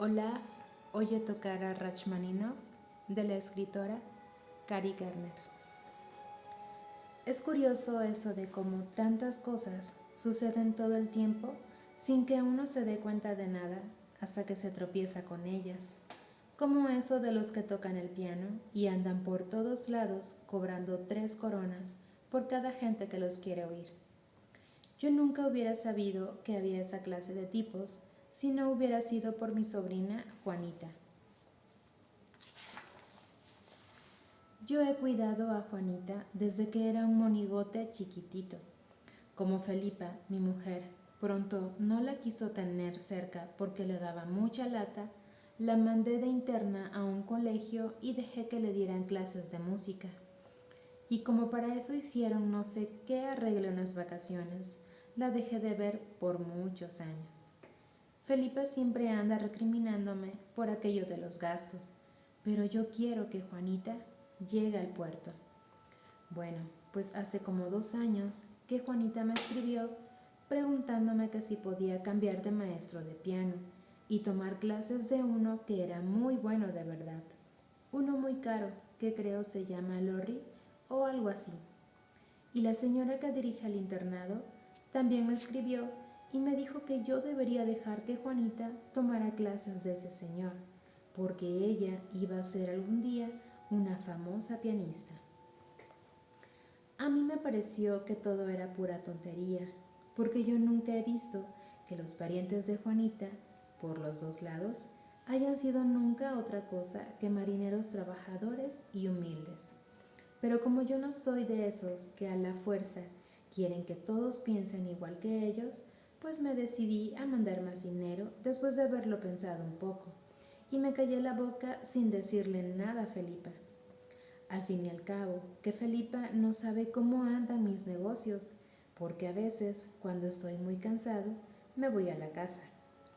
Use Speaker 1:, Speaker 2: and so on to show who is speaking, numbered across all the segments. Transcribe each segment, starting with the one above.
Speaker 1: Olaf oye tocar a Rachmaninoff de la escritora Kari Gardner. Es curioso eso de cómo tantas cosas suceden todo el tiempo sin que uno se dé cuenta de nada hasta que se tropieza con ellas, como eso de los que tocan el piano y andan por todos lados cobrando 3 coronas por cada gente que los quiere oír. Yo nunca hubiera sabido que había esa clase de tipos si no hubiera sido por mi sobrina Juanita. Yo he cuidado a Juanita desde que era un monigote chiquitito. Como Felipa, mi mujer, pronto no la quiso tener cerca porque le daba mucha lata, la mandé de interna a un colegio y dejé que le dieran clases de música. Y como para eso hicieron no sé qué arreglo en las vacaciones, la dejé de ver por muchos años. Felipa siempre anda recriminándome por aquello de los gastos, pero yo quiero que Juanita llegue al puerto. Bueno, pues hace como 2 años que Juanita me escribió preguntándome que si podía cambiar de maestro de piano y tomar clases de uno que era muy bueno de verdad. Uno muy caro, que creo se llama Lorry o algo así. Y la señora que dirige el internado también me escribió y me dijo que yo debería dejar que Juanita tomara clases de ese señor, porque ella iba a ser algún día una famosa pianista. A mí me pareció que todo era pura tontería, porque yo nunca he visto que los parientes de Juanita, por los 2 lados, hayan sido nunca otra cosa que marineros trabajadores y humildes. Pero como yo no soy de esos que a la fuerza quieren que todos piensen igual que ellos, pues me decidí a mandar más dinero después de haberlo pensado un poco, y me callé la boca sin decirle nada a Felipa. Al fin y al cabo, que Felipa no sabe cómo andan mis negocios, porque a veces, cuando estoy muy cansado, me voy a la casa,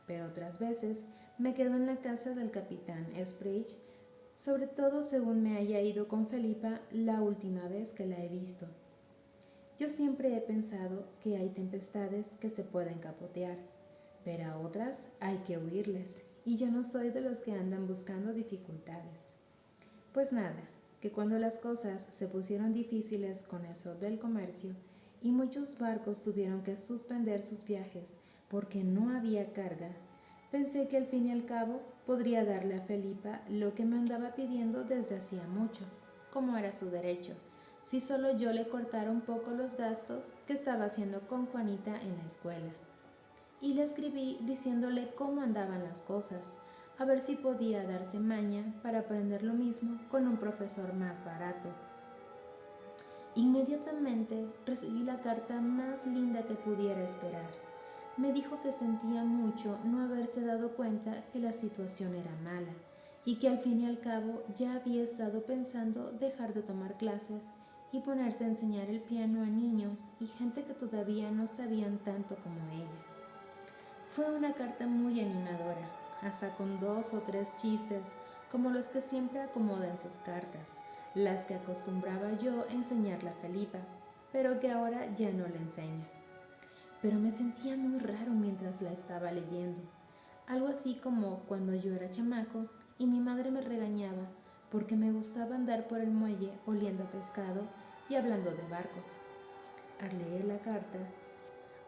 Speaker 1: pero otras veces me quedo en la casa del capitán Sprague, sobre todo según me haya ido con Felipa la última vez que la he visto. Yo siempre he pensado que hay tempestades que se pueden capotear, pero a otras hay que huirles, y yo no soy de los que andan buscando dificultades. Pues nada, que cuando las cosas se pusieron difíciles con eso del comercio y muchos barcos tuvieron que suspender sus viajes porque no había carga, pensé que al fin y al cabo podría darle a Felipa lo que me andaba pidiendo desde hacía mucho, como era su derecho, si solo yo le cortara un poco los gastos que estaba haciendo con Juanita en la escuela. Y le escribí diciéndole cómo andaban las cosas, a ver si podía darse maña para aprender lo mismo con un profesor más barato. Inmediatamente recibí la carta más linda que pudiera esperar. Me dijo que sentía mucho no haberse dado cuenta que la situación era mala y que al fin y al cabo ya había estado pensando dejar de tomar clases y ponerse a enseñar el piano a niños y gente que todavía no sabían tanto como ella. Fue una carta muy animadora, hasta con 2 o 3 chistes como los que siempre acomoda en sus cartas, las que acostumbraba yo enseñarle a Felipa, pero que ahora ya no le enseño. Pero me sentía muy raro mientras la estaba leyendo, algo así como cuando yo era chamaco y mi madre me regañaba porque me gustaba andar por el muelle oliendo a pescado y hablando de barcos. Al leer la carta,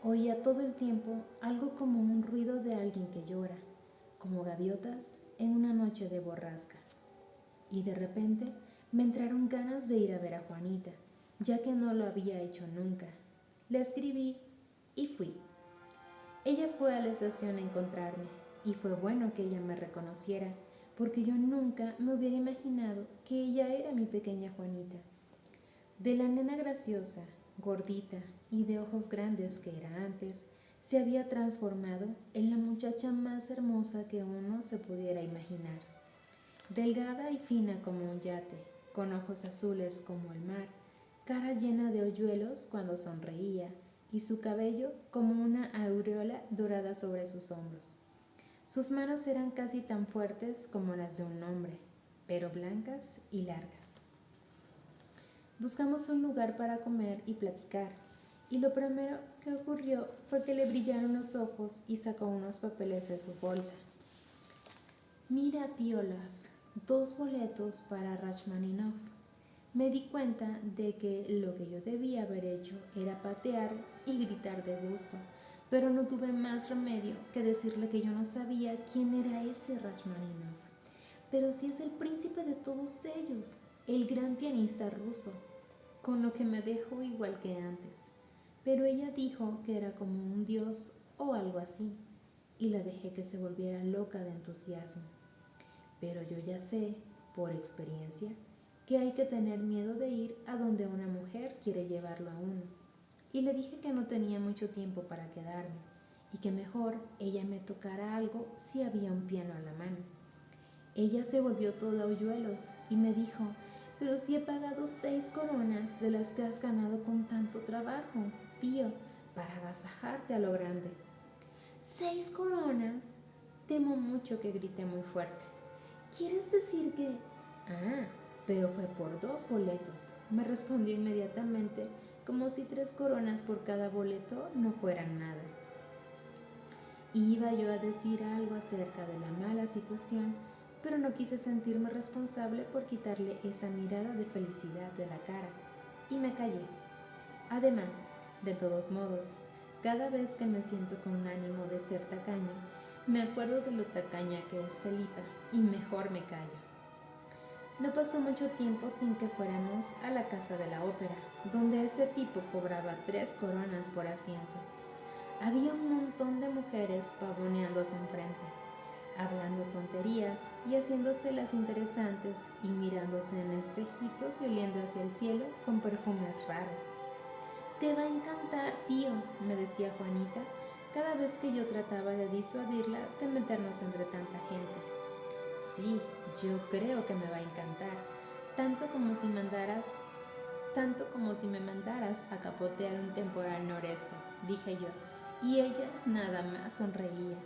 Speaker 1: oía todo el tiempo algo como un ruido de alguien que llora, como gaviotas en una noche de borrasca. Y de repente me entraron ganas de ir a ver a Juanita, ya que no lo había hecho nunca. Le escribí y fui. Ella fue a la estación a encontrarme y fue bueno que ella me reconociera, porque yo nunca me hubiera imaginado que ella era mi pequeña Juanita. De la nena graciosa, gordita y de ojos grandes que era antes, se había transformado en la muchacha más hermosa que uno se pudiera imaginar. Delgada y fina como un yate, con ojos azules como el mar, cara llena de hoyuelos cuando sonreía y su cabello como una aureola dorada sobre sus hombros. Sus manos eran casi tan fuertes como las de un hombre, pero blancas y largas. Buscamos un lugar para comer y platicar, y lo primero que ocurrió fue que le brillaron los ojos y sacó unos papeles de su bolsa. Mira, tío Olaf, 2 boletos para Rachmaninoff. Me di cuenta de que lo que yo debía haber hecho era patear y gritar de gusto, pero no tuve más remedio que decirle que yo no sabía quién era ese Rachmaninoff. Pero sí es el príncipe de todos ellos, el gran pianista ruso, con lo que me dejó igual que antes. Pero ella dijo que era como un dios o algo así, y la dejé que se volviera loca de entusiasmo. Pero yo ya sé, por experiencia, que hay que tener miedo de ir a donde una mujer quiere llevarlo a uno. Y le dije que no tenía mucho tiempo para quedarme y que mejor ella me tocara algo si había un piano a la mano. Ella se volvió toda hoyuelos y me dijo: pero si he pagado 6 coronas de las que has ganado con tanto trabajo, tío, para agasajarte a lo grande. 6 coronas. Temo mucho que grité muy fuerte. ¿Quieres decir que...? Ah, pero fue por 2 boletos, me respondió inmediatamente, como si 3 coronas por cada boleto no fueran nada. Iba yo a decir algo acerca de la mala situación, pero no quise sentirme responsable por quitarle esa mirada de felicidad de la cara, y me callé. Además, de todos modos, cada vez que me siento con ánimo de ser tacaña, me acuerdo de lo tacaña que es Felipa y mejor me callo. No pasó mucho tiempo sin que fuéramos a la casa de la ópera, donde ese tipo cobraba 3 coronas por asiento. Había un montón de mujeres pavoneándose enfrente, hablando tonterías y haciéndose las interesantes y mirándose en espejitos y oliendo hacia el cielo con perfumes raros. Te va a encantar, tío, me decía Juanita, cada vez que yo trataba de disuadirla de meternos entre tanta gente. Sí, yo creo que me va a encantar, tanto como si me mandaras a capotear un temporal noreste, dije yo, y ella nada más sonreía.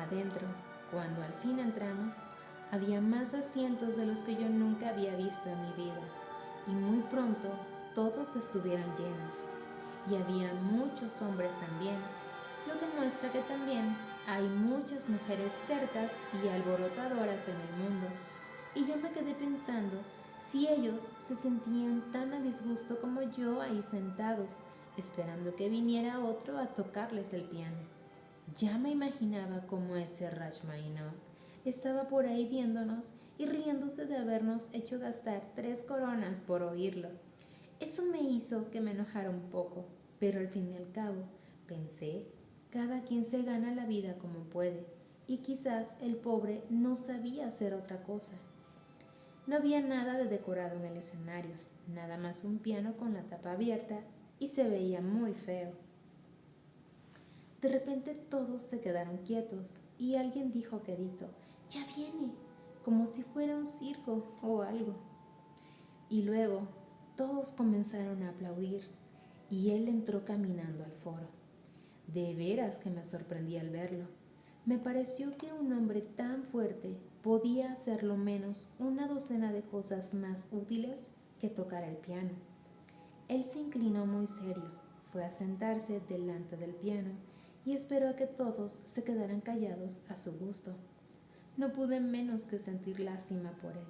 Speaker 1: Adentro, cuando al fin entramos, había más asientos de los que yo nunca había visto en mi vida, y muy pronto todos estuvieron llenos, y había muchos hombres también, lo que muestra que también hay muchas mujeres tercas y alborotadoras en el mundo, y yo me quedé pensando si ellos se sentían tan a disgusto como yo ahí sentados, esperando que viniera otro a tocarles el piano. Ya me imaginaba cómo ese Rachmaninoff estaba por ahí viéndonos y riéndose de habernos hecho gastar 3 coronas por oírlo. Eso me hizo que me enojara un poco, pero al fin y al cabo, pensé, cada quien se gana la vida como puede, y quizás el pobre no sabía hacer otra cosa. No había nada de decorado en el escenario, nada más un piano con la tapa abierta, y se veía muy feo. De repente todos se quedaron quietos y alguien dijo quedito: «¡Ya viene!», como si fuera un circo o algo. Y luego todos comenzaron a aplaudir y él entró caminando al foro. De veras que me sorprendí al verlo. Me pareció que un hombre tan fuerte podía hacer lo menos una docena de cosas más útiles que tocar el piano. Él se inclinó muy serio, fue a sentarse delante del piano y esperó a que todos se quedaran callados a su gusto. No pude menos que sentir lástima por él,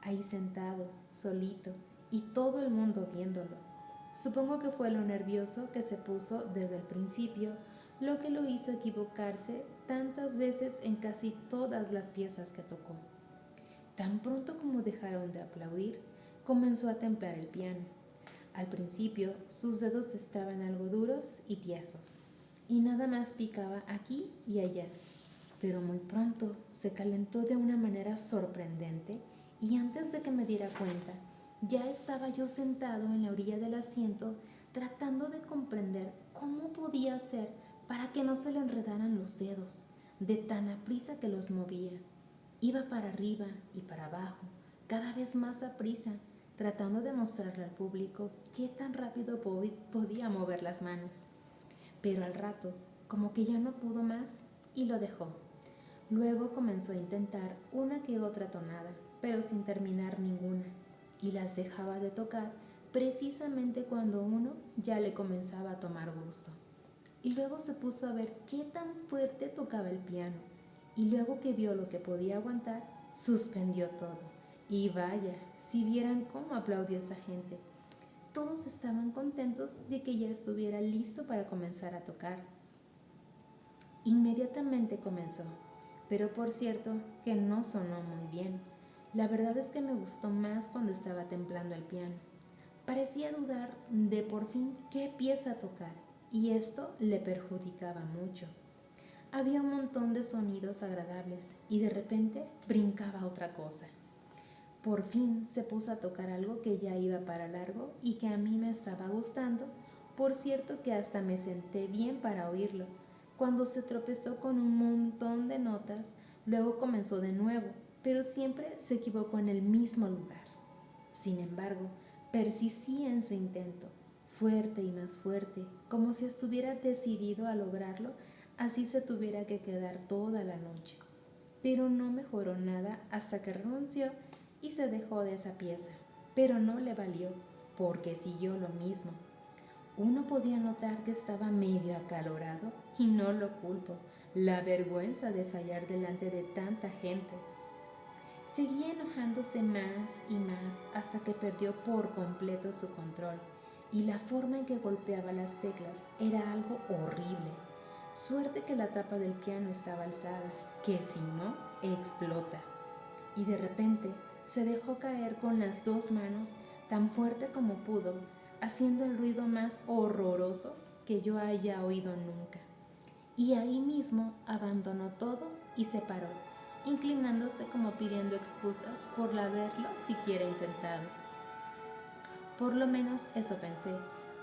Speaker 1: ahí sentado, solito, y todo el mundo viéndolo. Supongo que fue lo nervioso que se puso desde el principio lo que lo hizo equivocarse tantas veces en casi todas las piezas que tocó. Tan pronto como dejaron de aplaudir, comenzó a templar el piano. Al principio sus dedos estaban algo duros y tiesos, y nada más picaba aquí y allá, pero muy pronto se calentó de una manera sorprendente y antes de que me diera cuenta, ya estaba yo sentado en la orilla del asiento tratando de comprender cómo podía hacer para que no se le enredaran los dedos, de tan aprisa que los movía. Iba para arriba y para abajo, cada vez más aprisa, tratando de mostrarle al público qué tan rápido podía mover las manos. Pero al rato, como que ya no pudo más y lo dejó. Luego comenzó a intentar una que otra tonada, pero sin terminar ninguna, y las dejaba de tocar precisamente cuando uno ya le comenzaba a tomar gusto. Y luego se puso a ver qué tan fuerte tocaba el piano, y luego que vio lo que podía aguantar, suspendió todo. Y vaya, si vieran cómo aplaudió esa gente. Todos estaban contentos de que ya estuviera listo para comenzar a tocar. Inmediatamente comenzó, pero por cierto que no sonó muy bien. La verdad es que me gustó más cuando estaba templando el piano. Parecía dudar de por fin qué pieza tocar, y esto le perjudicaba mucho. Había un montón de sonidos agradables y de repente brincaba otra cosa. Por fin se puso a tocar algo que ya iba para largo y que a mí me estaba gustando. Por cierto que hasta me senté bien para oírlo. Cuando se tropezó con un montón de notas, luego comenzó de nuevo, pero siempre se equivocó en el mismo lugar. Sin embargo, persistía en su intento, fuerte y más fuerte, como si estuviera decidido a lograrlo, así se tuviera que quedar toda la noche. Pero no mejoró nada hasta que renunció y se dejó de esa pieza. Pero no le valió, porque siguió lo mismo. Uno podía notar que estaba medio acalorado y no lo culpo. La vergüenza de fallar delante de tanta gente. Seguía enojándose más y más hasta que perdió por completo su control, y la forma en que golpeaba las teclas era algo horrible. Suerte que la tapa del piano estaba alzada, que si no, explota. Y de repente se dejó caer con las dos manos tan fuerte como pudo, haciendo el ruido más horroroso que yo haya oído nunca. Y ahí mismo abandonó todo y se paró, inclinándose como pidiendo excusas por haberlo siquiera intentado. Por lo menos eso pensé,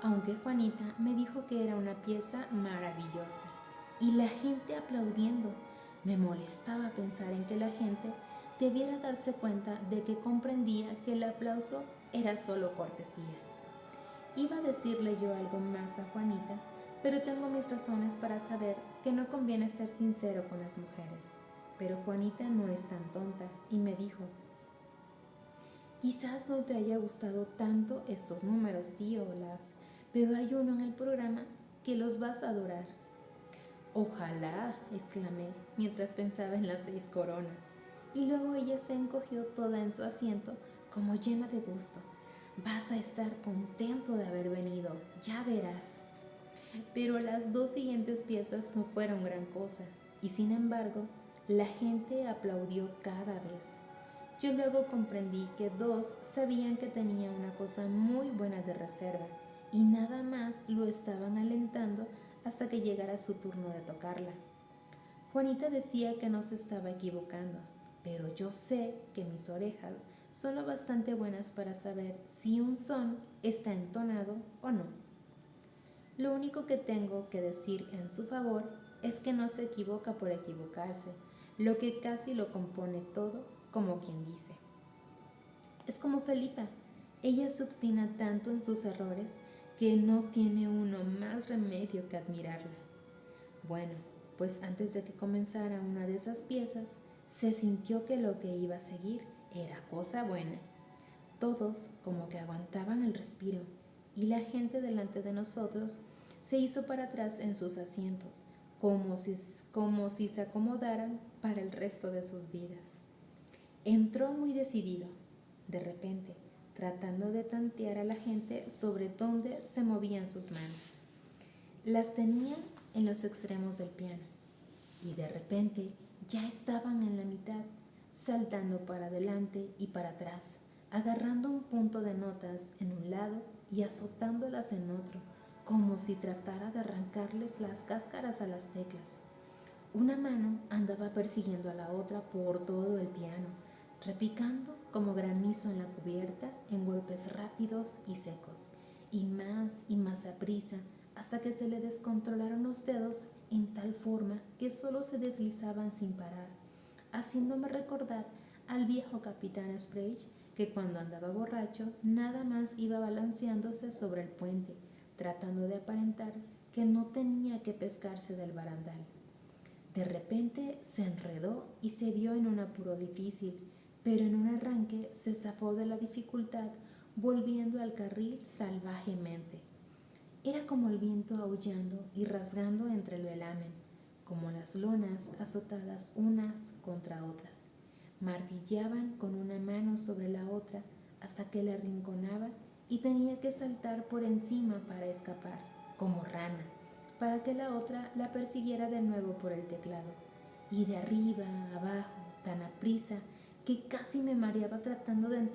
Speaker 1: aunque Juanita me dijo que era una pieza maravillosa. Y la gente aplaudiendo. Me molestaba pensar en que la gente debiera darse cuenta de que comprendía que el aplauso era solo cortesía. Iba a decirle yo algo más a Juanita, pero tengo mis razones para saber que no conviene ser sincero con las mujeres. Pero Juanita no es tan tonta y me dijo: quizás no te haya gustado tanto estos números, tío Olaf, pero hay uno en el programa que los vas a adorar. Ojalá, exclamé, mientras pensaba en las 6 coronas, y luego ella se encogió toda en su asiento, como llena de gusto. Vas a estar contento de haber venido, ya verás. Pero las dos siguientes piezas no fueron gran cosa, y sin embargo, la gente aplaudió cada vez. Yo luego comprendí que dos sabían que tenía una cosa muy buena de reserva, y nada más lo estaban alentando hasta que llegara su turno de tocarla. Juanita decía que no se estaba equivocando, pero yo sé que mis orejas son lo bastante buenas para saber si un son está entonado o no. Lo único que tengo que decir en su favor es que no se equivoca por equivocarse, lo que casi lo compone todo, como quien dice. Es como Felipa, ella se obstina tanto en sus errores que no tiene uno más remedio que admirarla. Bueno, pues antes de que comenzara una de esas piezas, se sintió que lo que iba a seguir era cosa buena. Todos como que aguantaban el respiro y la gente delante de nosotros se hizo para atrás en sus asientos, como si se acomodaran para el resto de sus vidas. Entró muy decidido, de repente, tratando de tantear a la gente sobre dónde se movían sus manos. Las tenía en los extremos del piano y de repente ya estaban en la mitad, saltando para adelante y para atrás, agarrando un punto de notas en un lado y azotándolas en otro, como si tratara de arrancarles las cáscaras a las teclas. Una mano andaba persiguiendo a la otra por todo el piano, repicando como granizo en la cubierta en golpes rápidos y secos, y más aprisa, hasta que se le descontrolaron los dedos en tal forma que solo se deslizaban sin parar, haciéndome recordar al viejo capitán Sprague, que cuando andaba borracho nada más iba balanceándose sobre el puente, tratando de aparentar que no tenía que pescarse del barandal. De repente se enredó y se vio en un apuro difícil, pero en un arranque se zafó de la dificultad, volviendo al carril salvajemente. Era como el viento aullando y rasgando entre el velamen, como las lonas azotadas unas contra otras. Martillaban con una mano sobre la otra hasta que la arrinconaba y tenía que saltar por encima para escapar, como rana, para que la otra la persiguiera de nuevo por el teclado. Y de arriba a abajo, tan aprisa, que casi me mareaba tratando de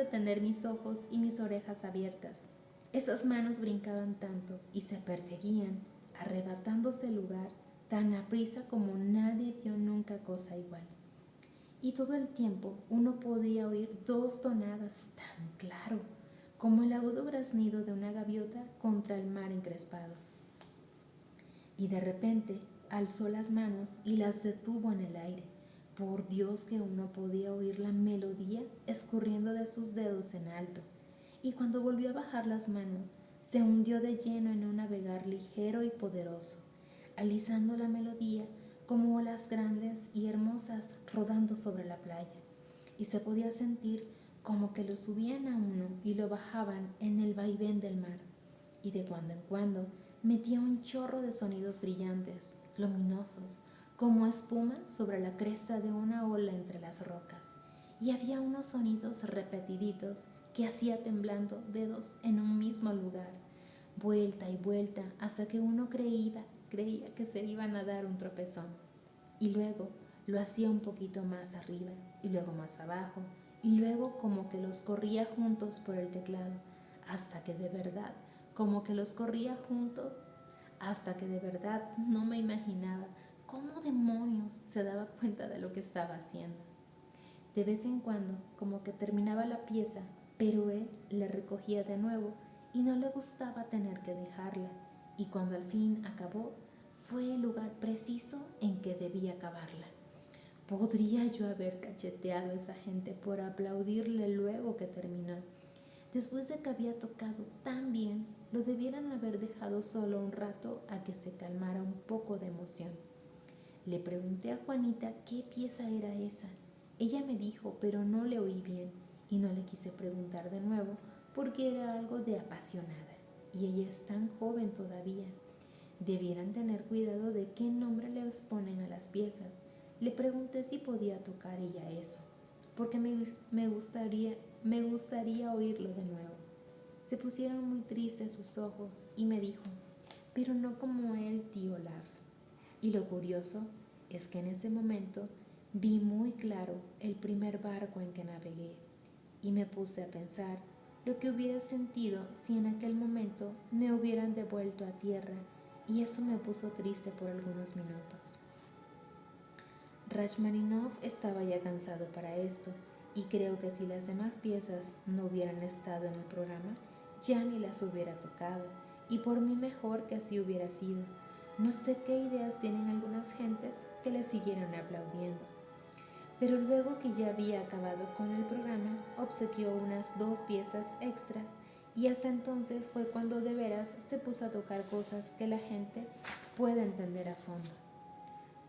Speaker 1: tener mis ojos y mis orejas abiertas. Esas manos brincaban tanto y se perseguían, arrebatándose el lugar tan aprisa como nadie vio nunca cosa igual. Y todo el tiempo uno podía oír dos tonadas tan claro como el agudo graznido de una gaviota contra el mar encrespado. Y de repente alzó las manos y las detuvo en el aire. Por Dios que uno podía oír la melodía escurriendo de sus dedos en alto. Y cuando volvió a bajar las manos, se hundió de lleno en un navegar ligero y poderoso, alisando la melodía como olas grandes y hermosas rodando sobre la playa. Y se podía sentir como que lo subían a uno y lo bajaban en el vaivén del mar. Y de cuando en cuando metía un chorro de sonidos brillantes, luminosos, como espuma sobre la cresta de una ola entre las rocas. Y había unos sonidos repetiditos que hacía temblando dedos en un mismo lugar, vuelta y vuelta, hasta que uno creía que se iban a dar un tropezón. Y luego lo hacía un poquito más arriba, y luego más abajo, y luego como que los corría juntos por el teclado, hasta que de verdad no me imaginaba cómo demonios se daba cuenta de lo que estaba haciendo. De vez en cuando, como que terminaba la pieza, pero él la recogía de nuevo y no le gustaba tener que dejarla, y cuando al fin acabó, fue el lugar preciso en que debía acabarla. ¿Podría yo haber cacheteado a esa gente por aplaudirle luego que terminó? Después de que había tocado tan bien, lo debieran haber dejado solo un rato a que se calmara un poco de emoción. Le pregunté a Juanita qué pieza era esa. Ella me dijo, pero no le oí bien, y no le quise preguntar de nuevo porque era algo de apasionada, y ella es tan joven todavía. Debieran tener cuidado de qué nombre les ponen a las piezas. Le pregunté si podía tocar ella eso, porque me gustaría oírlo de nuevo. Se pusieron muy tristes sus ojos y me dijo, pero no como el tío Olaf. Y lo curioso es que en ese momento vi muy claro el primer barco en que navegué y me puse a pensar lo que hubiera sentido si en aquel momento me hubieran devuelto a tierra, y eso me puso triste por algunos minutos. Rachmaninoff estaba ya cansado para esto, y creo que si las demás piezas no hubieran estado en el programa, ya ni las hubiera tocado, y por mí mejor que así hubiera sido. No sé qué ideas tienen algunas gentes que le siguieron aplaudiendo. Pero luego que ya había acabado con el programa, obsequió unas 2 piezas extra, y hasta entonces fue cuando de veras se puso a tocar cosas que la gente puede entender a fondo.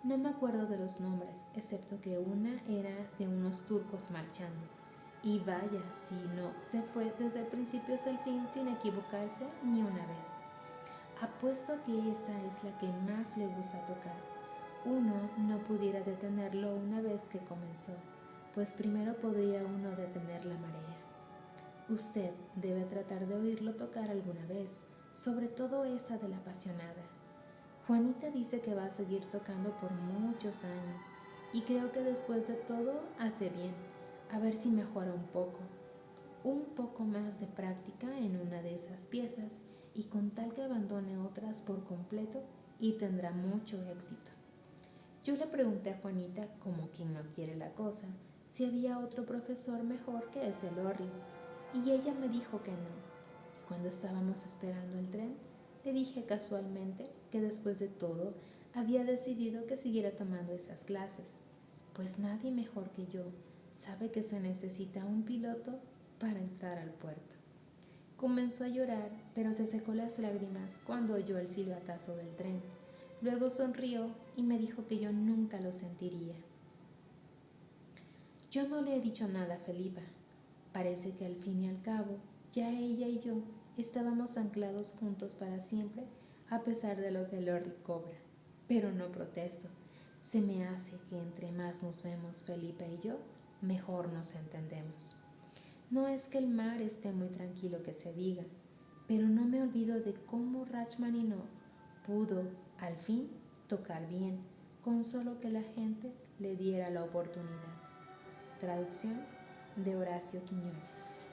Speaker 1: No me acuerdo de los nombres, excepto que una era de unos turcos marchando. Y vaya, si no, se fue desde el principio hasta el fin sin equivocarse ni una vez. Apuesto a que esa es la que más le gusta tocar. Uno no pudiera detenerlo una vez que comenzó, pues primero podría uno detener la marea. Usted debe tratar de oírlo tocar alguna vez, sobre todo esa de la apasionada. Juanita dice que va a seguir tocando por muchos años, y creo que después de todo hace bien, a ver si mejora un poco más de práctica en una de esas piezas, y con tal que abandone otras por completo, y tendrá mucho éxito. Yo le pregunté a Juanita, como quien no quiere la cosa, si había otro profesor mejor que ese Lorry, y ella me dijo que no. Y cuando estábamos esperando el tren, le dije casualmente que después de todo había decidido que siguiera tomando esas clases, pues nadie mejor que yo sabe que se necesita un piloto para entrar al puerto. Comenzó a llorar, pero se secó las lágrimas cuando oyó el silbatazo del tren. Luego sonrió y me dijo que yo nunca lo sentiría. Yo no le he dicho nada a Felipa. Parece que al fin y al cabo, ya ella y yo estábamos anclados juntos para siempre, a pesar de lo que Lorry cobra. pero no protesto. Se me hace que entre más nos vemos Felipe y yo, mejor nos entendemos. No es que el mar esté muy tranquilo que se diga, pero no me olvido de cómo Rachmaninoff pudo, al fin, tocar bien, con solo que la gente le diera la oportunidad. Traducción de Horacio Quiñones.